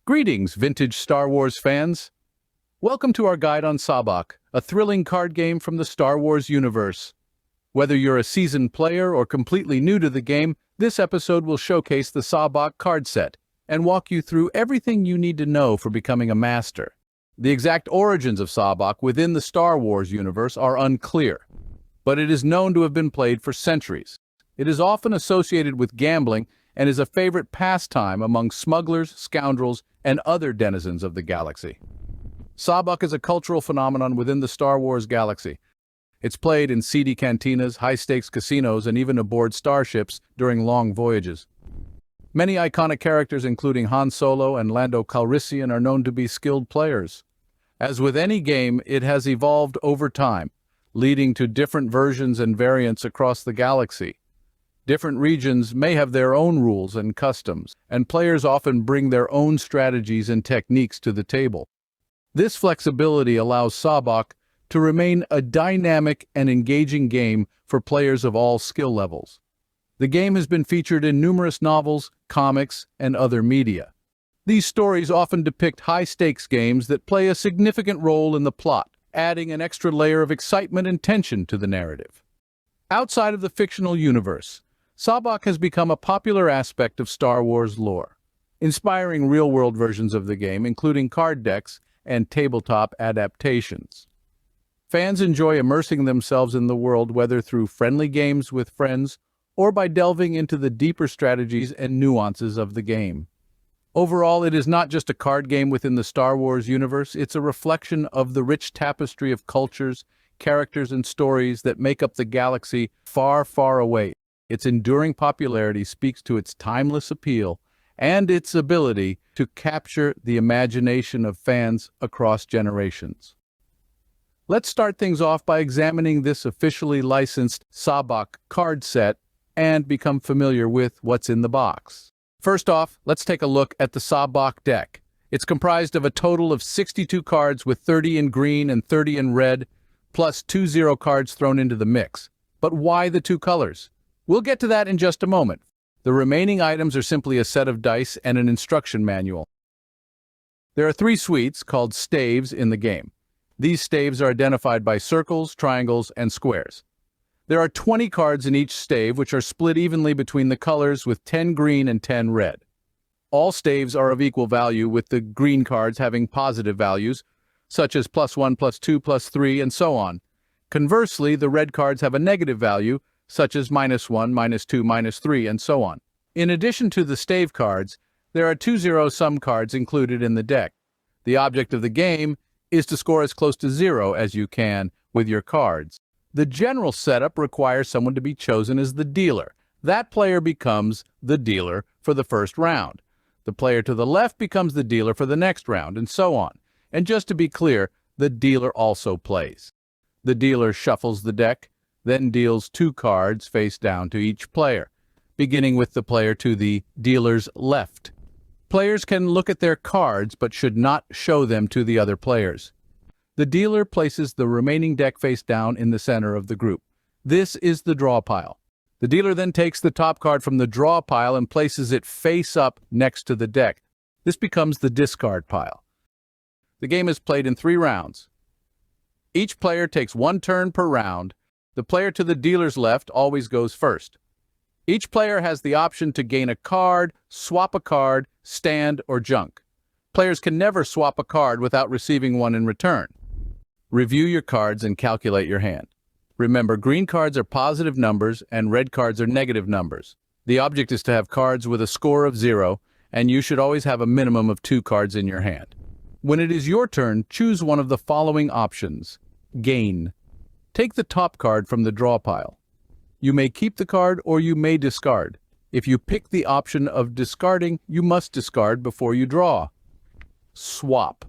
Greetings, vintage Star Wars fans! Welcome to our guide on Sabaac, a thrilling card game from the Star Wars universe. Whether you're a seasoned player or completely new to the game, this episode will showcase the Sabaac card set and walk you through everything you need to know for becoming a master. The exact origins of Sabaac within the Star Wars universe are unclear, but it is known to have been played for centuries. It is often associated with gambling and is a favorite pastime among smugglers, scoundrels, and other denizens of the galaxy. Sabaac is a cultural phenomenon within the Star Wars galaxy. It's played in seedy cantinas, high-stakes casinos, and even aboard starships during long voyages. Many iconic characters, including Han Solo and Lando Calrissian, are known to be skilled players. As with any game, it has evolved over time, leading to different versions and variants across the galaxy. Different regions may have their own rules and customs, and players often bring their own strategies and techniques to the table. This flexibility allows Sabaac to remain a dynamic and engaging game for players of all skill levels. The game has been featured in numerous novels, comics, and other media. These stories often depict high-stakes games that play a significant role in the plot, adding an extra layer of excitement and tension to the narrative. Outside of the fictional universe, Sabaac has become a popular aspect of Star Wars lore, inspiring real-world versions of the game, including card decks and tabletop adaptations. Fans enjoy immersing themselves in the world, whether through friendly games with friends or by delving into the deeper strategies and nuances of the game. Overall, it is not just a card game within the Star Wars universe, it's a reflection of the rich tapestry of cultures, characters, and stories that make up the galaxy far, far away. Its enduring popularity speaks to its timeless appeal and its ability to capture the imagination of fans across generations. Let's start things off by examining this officially licensed Sabaac card set and become familiar with what's in the box. First off, let's take a look at the Sabaac deck. It's comprised of a total of 62 cards with 30 in green and 30 in red, plus 2 zero cards thrown into the mix. But why the two colors? We'll get to that in just a moment. The remaining items are simply a set of dice and an instruction manual. There are 3 suites called staves in the game. These staves are identified by circles, triangles, and squares. There are 20 cards in each stave, which are split evenly between the colors with 10 green and 10 red. All staves are of equal value, with the green cards having positive values, such as +1, +2, +3, and so on. Conversely, the red cards have a negative value, such as -1, -2, -3, and so on. In addition to the stave cards, there are 2 zero-sum cards included in the deck. The object of the game is to score as close to 0 as you can with your cards. The general setup requires someone to be chosen as the dealer. That player becomes the dealer for the first round. The player to the left becomes the dealer for the next round, and so on. And just to be clear, the dealer also plays. The dealer shuffles the deck, then deals 2 cards face down to each player, beginning with the player to the dealer's left. Players can look at their cards but should not show them to the other players. The dealer places the remaining deck face down in the center of the group. This is the draw pile. The dealer then takes the top card from the draw pile and places it face up next to the deck. This becomes the discard pile. The game is played in 3 rounds. Each player takes 1 turn per round. The player to the dealer's left always goes first. Each player has the option to gain a card, swap a card, stand, or junk. Players can never swap a card without receiving one in return. Review your cards and calculate your hand. Remember, green cards are positive numbers and red cards are negative numbers. The object is to have cards with a score of 0, and you should always have a minimum of 2 cards in your hand. When it is your turn, choose one of the following options. Gain. Take the top card from the draw pile. You may keep the card or you may discard. If you pick the option of discarding, you must discard before you draw. Swap.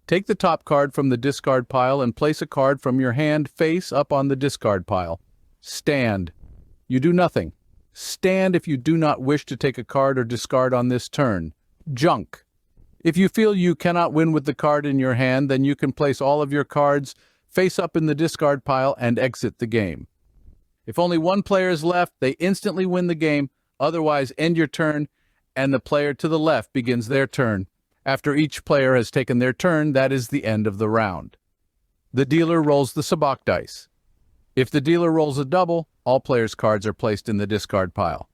Take the top card from the discard pile and place a card from your hand face up on the discard pile. Stand. You do nothing. Stand if you do not wish to take a card or discard on this turn. Junk. If you feel you cannot win with the card in your hand, then you can place all of your cards face up in the discard pile and exit the game. If only one player is left, they instantly win the game, otherwise end your turn, and the player to the left begins their turn After each player has taken their turn, that is the end of the round. The dealer rolls the Sabaac dice. If the dealer rolls a double, all players' cards are placed in the discard pile.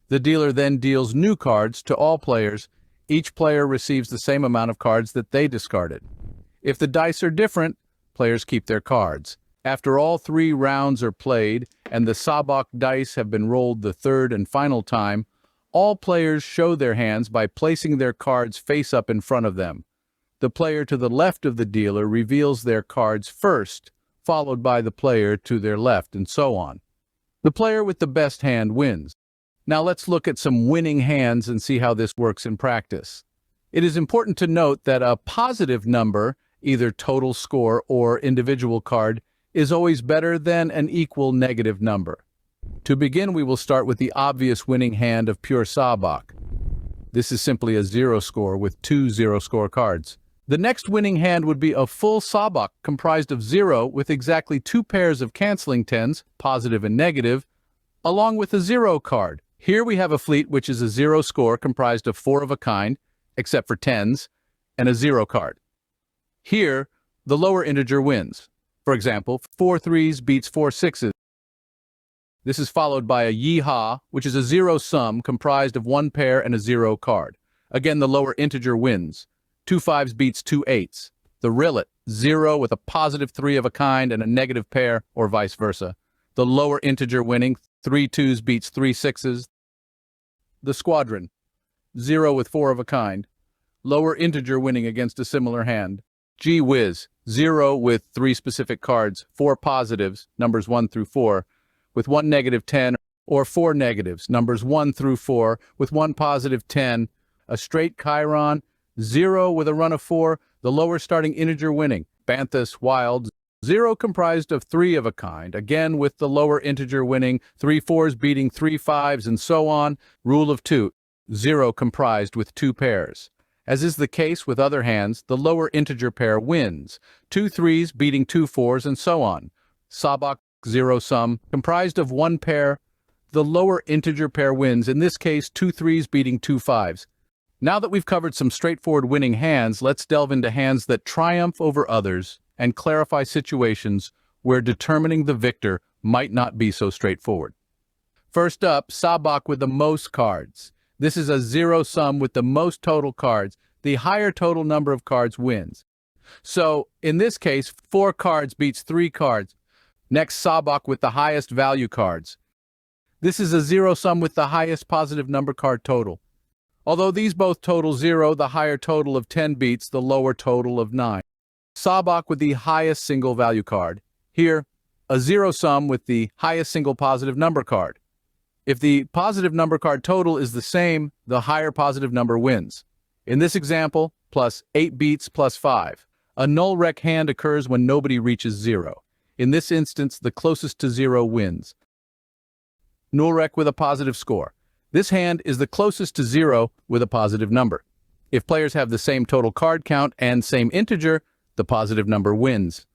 The dealer then deals new cards to all players. Each player receives the same amount of cards that they discarded. If the dice are different, players keep their cards. After all 3 rounds are played and the Sabaac dice have been rolled the third and final time, all players show their hands by placing their cards face up in front of them. The player to the left of the dealer reveals their cards first, followed by the player to their left, and so on. The player with the best hand wins. Now let's look at some winning hands and see how this works in practice. It is important to note that a positive number, either total score or individual card, is always better than an equal negative number. To begin, we will start with the obvious winning hand of pure Sabaac. This is simply a 0 score with 2 0-score cards. The next winning hand would be a full Sabaac comprised of 0 with exactly 2 pairs of canceling 10s, positive and negative, along with a 0 card. Here we have a fleet which is a 0 score comprised of 4 of a kind, except for 10s, and a 0 card. Here, the lower integer wins. For example, 4 3s beats 4 6s. This is followed by a Yeehaw, which is a 0 sum comprised of 1 pair and a 0 card. Again, the lower integer wins. 2 5s beats 2 8s. The Rillet, 0 with a positive 3 of a kind and a negative pair, or vice versa. The lower integer winning, 3 2s beats 3 6s. The Squadron, 0 with 4 of a kind. Lower integer winning against a similar hand. Gee Whiz, 0 with 3 specific cards, 4 positives, numbers 1 through 4, with 1 negative 10, or 4 negatives, numbers 1 through 4, with 1 positive 10. A Straight Chiron, 0 with a run of 4, the lower starting integer winning. Banthus Wild, 0 comprised of 3 of a kind, again with the lower integer winning, 3 4s beating 3 5s, and so on. Rule of 2, 0 comprised with 2 pairs. As is the case with other hands, the lower integer pair wins. 2 3s beating 2 4s, and so on. Sabaac 0 sum, comprised of 1 pair. The lower integer pair wins, in this case 2 3s beating 2 5s. Now that we've covered some straightforward winning hands, let's delve into hands that triumph over others and clarify situations where determining the victor might not be so straightforward. First up, Sabaac with the most cards. This is a 0 sum with the most total cards. The higher total number of cards wins. So, in this case, 4 cards beats 3 cards. Next, Sabaac with the highest value cards. This is a 0 sum with the highest positive number card total. Although these both total 0, the higher total of 10 beats the lower total of 9. Sabaac with the highest single value card. Here, a 0 sum with the highest single positive number card. If the positive number card total is the same, the higher positive number wins. In this example, plus 8 beats plus 5. A null rec hand occurs when nobody reaches 0. In this instance, the closest to 0 wins. Null rec with a positive score. This hand is the closest to 0 with a positive number. If players have the same total card count and same integer, the positive number wins.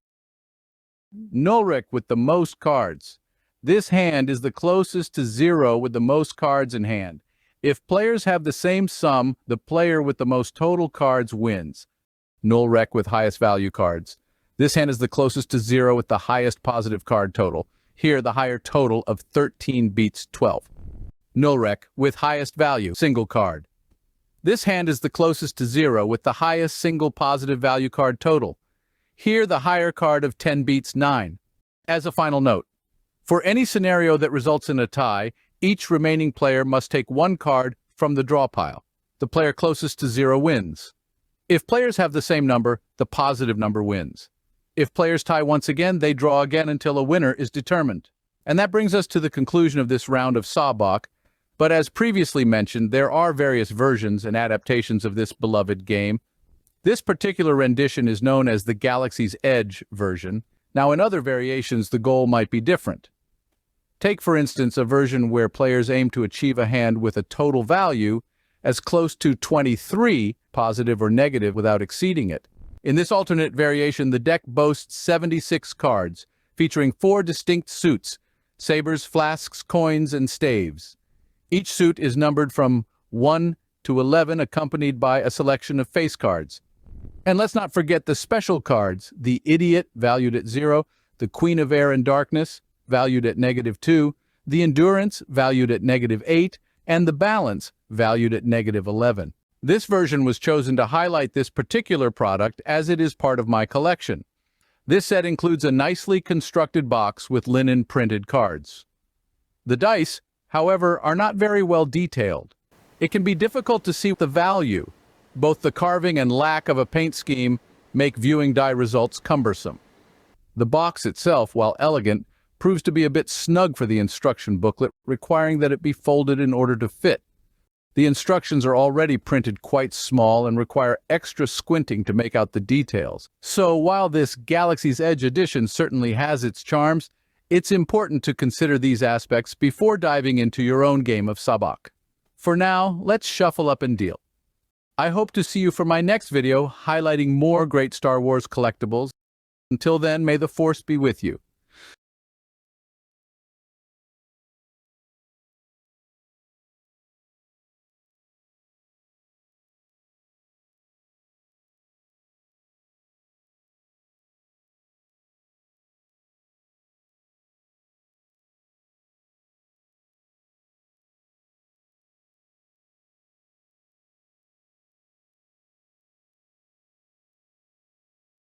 Null rec with the most cards. This hand is the closest to 0 with the most cards in hand. If players have the same sum, the player with the most total cards wins. Null rec with highest value cards. This hand is the closest to 0 with the highest positive card total. Here, the higher total of 13 beats 12. Null rec with highest value single card. This hand is the closest to 0 with the highest single positive value card total. Here, the higher card of 10 beats 9. As a final note, for any scenario that results in a tie, each remaining player must take 1 card from the draw pile. The player closest to 0 wins. If players have the same number, the positive number wins. If players tie once again, they draw again until a winner is determined. And that brings us to the conclusion of this round of Sabaac. But as previously mentioned, there are various versions and adaptations of this beloved game. This particular rendition is known as the Galaxy's Edge version. Now, in other variations, the goal might be different. Take, for instance, a version where players aim to achieve a hand with a total value as close to 23, positive or negative, without exceeding it. In this alternate variation, the deck boasts 76 cards, featuring 4 distinct suits: sabers, flasks, coins, and staves. Each suit is numbered from 1 to 11, accompanied by a selection of face cards. And let's not forget the special cards, the Idiot, valued at 0, the Queen of Air and Darkness, valued at -2, the Endurance, valued at -8, and the Balance, valued at -11. This version was chosen to highlight this particular product as it is part of my collection. This set includes a nicely constructed box with linen printed cards. The dice, however, are not very well detailed. It can be difficult to see the value. Both the carving and lack of a paint scheme make viewing die results cumbersome. The box itself, while elegant, proves to be a bit snug for the instruction booklet, requiring that it be folded in order to fit. The instructions are already printed quite small and require extra squinting to make out the details. So while this Galaxy's Edge edition certainly has its charms, it's important to consider these aspects before diving into your own game of Sabaac. For now, let's shuffle up and deal. I hope to see you for my next video highlighting more great Star Wars collectibles. Until then, may the Force be with you.